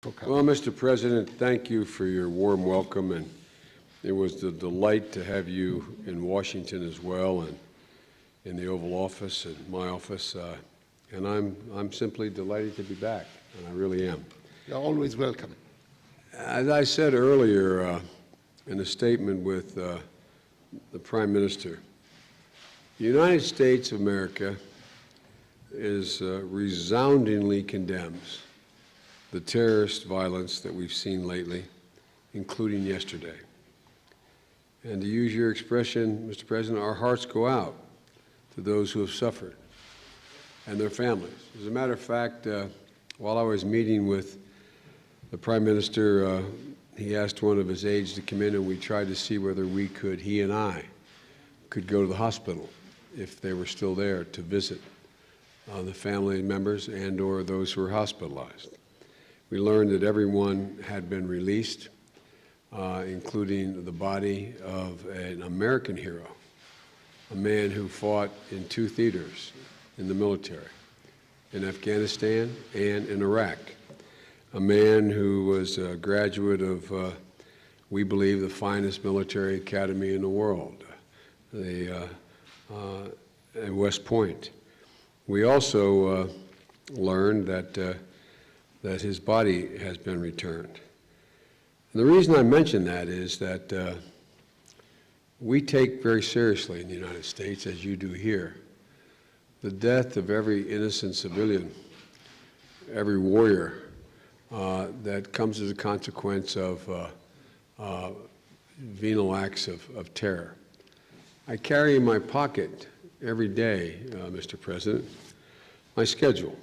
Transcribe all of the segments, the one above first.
Well, Mr. President, thank you for your warm welcome, and it was a delight to have you in Washington as well, and in the Oval Office and my office, and I'm simply delighted to be back, and I really am. You're always welcome. As I said earlier in a statement with the Prime Minister, the United States of America is resoundingly condemns the terrorist violence that we've seen lately, including yesterday. And to use your expression, Mr. President, our hearts go out to those who have suffered and their families. As a matter of fact, while I was meeting with the Prime Minister, he asked one of his aides to come in, and we tried to see whether we could, he and I, could go to the hospital if they were still there to visit the family members and or those who were hospitalized. We learned that everyone had been released, including the body of an American hero, a man who fought in 2 theaters in the military, in Afghanistan and in Iraq, a man who was a graduate of, we believe, the finest military academy in the world, at West Point. We also learned that his body has been returned. And the reason I mention that is that we take very seriously in the United States, as you do here, the death of every innocent civilian, every warrior that comes as a consequence of venal acts of terror. I carry in my pocket every day, Mr. President, my schedule.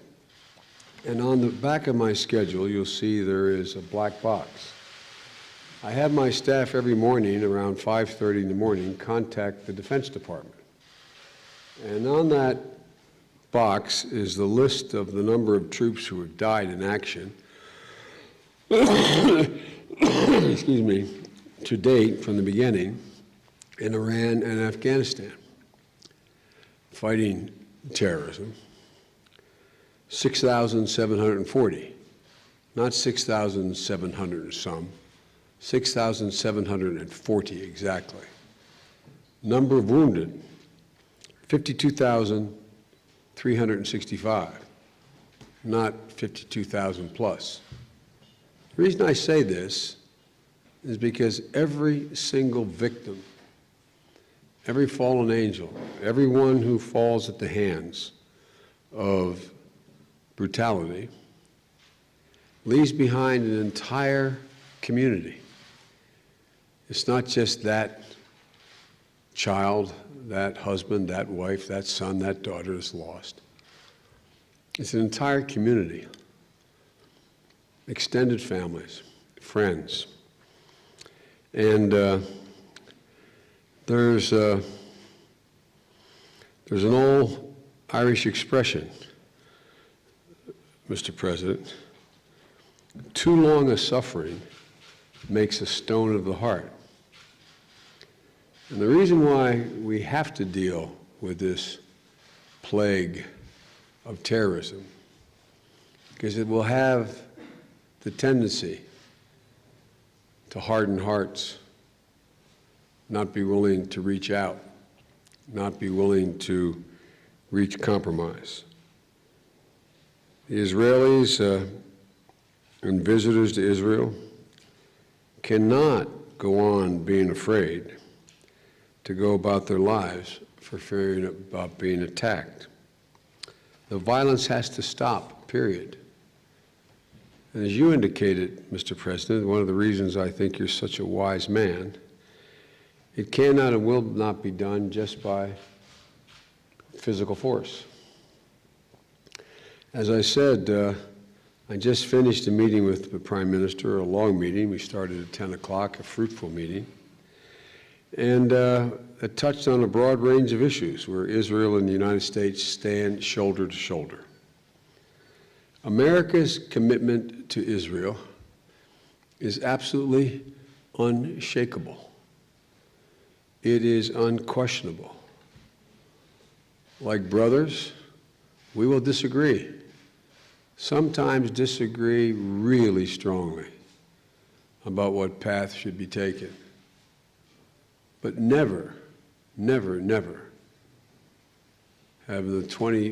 And on the back of my schedule, you'll see there is a black box. I have my staff every morning around 5:30 in the morning contact the Defense Department. And on that box is the list of the number of troops who have died in action, excuse me, to date from the beginning in Iran and Afghanistan, fighting terrorism. 6,740, not 6,700 and some, 6,740 exactly. Number of wounded, 52,365, not 52,000 plus. The reason I say this is because every single victim, every fallen angel, everyone who falls at the hands of brutality leaves behind an entire community. It's not just that child, that husband, that wife, that son, that daughter is lost. It's an entire community, extended families, friends. And there's an old Irish expression, Mr. President, too long a suffering makes a stone of the heart. And the reason why we have to deal with this plague of terrorism, because it will have the tendency to harden hearts, not be willing to reach out, not be willing to reach compromise. The Israelis and visitors to Israel cannot go on being afraid to go about their lives for fearing about being attacked. The violence has to stop, period. And as you indicated, Mr. President, one of the reasons I think you're such a wise man, it cannot and will not be done just by physical force. As I said, I just finished a meeting with the Prime Minister, a long meeting. We started at 10 o'clock, a fruitful meeting. And it touched on a broad range of issues where Israel and the United States stand shoulder to shoulder. America's commitment to Israel is absolutely unshakable. It is unquestionable. Like brothers, we will disagree. sometimes disagree really strongly about what path should be taken. But never, never, never have the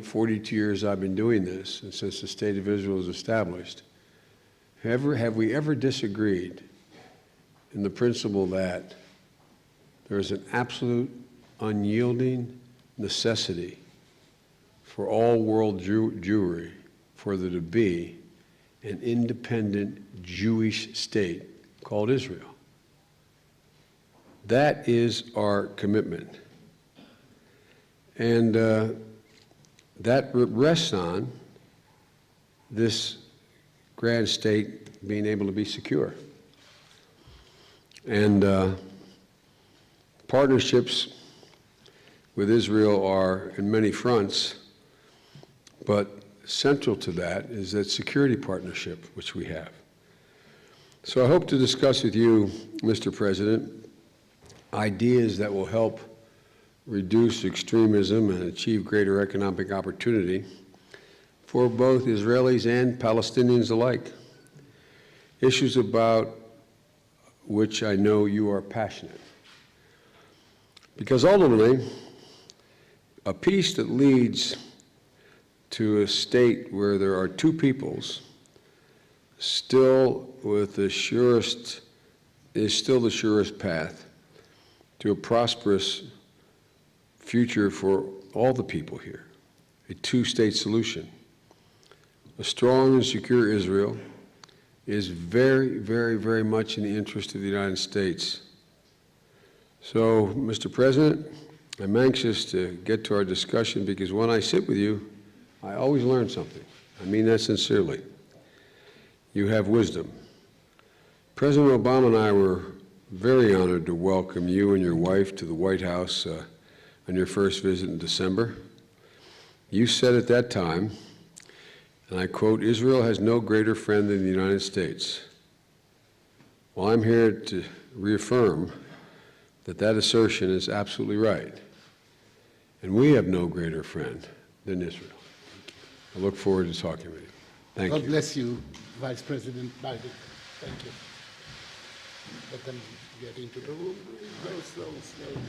42 years I've been doing this, and since the State of Israel was established, have we ever disagreed in the principle that there is an absolute, unyielding necessity for all world Jewry for there to be an independent Jewish state called Israel. That is our commitment. And that rests on this grand state being able to be secure. And partnerships with Israel are in many fronts, but central to that is that security partnership which we have. So I hope to discuss with you, Mr. President, ideas that will help reduce extremism and achieve greater economic opportunity for both Israelis and Palestinians alike. Issues about which I know you are passionate. Because ultimately, a peace that leads to a state where there are two peoples still with the surest, is still the surest path to a prosperous future for all the people here, a two-state solution. A strong and secure Israel is very, very, very much in the interest of the United States. So, Mr. President, I'm anxious to get to our discussion because when I sit with you, I always learn something. I mean that sincerely. You have wisdom. President Obama and I were very honored to welcome you and your wife to the White House on your first visit in December. You said at that time, and I quote, "Israel has no greater friend than the United States." Well, I'm here to reaffirm that that assertion is absolutely right. And we have no greater friend than Israel. I look forward to talking with you. Thank you. God bless you, Vice President Biden. Thank you. Let them get into the room. Go slow, slow.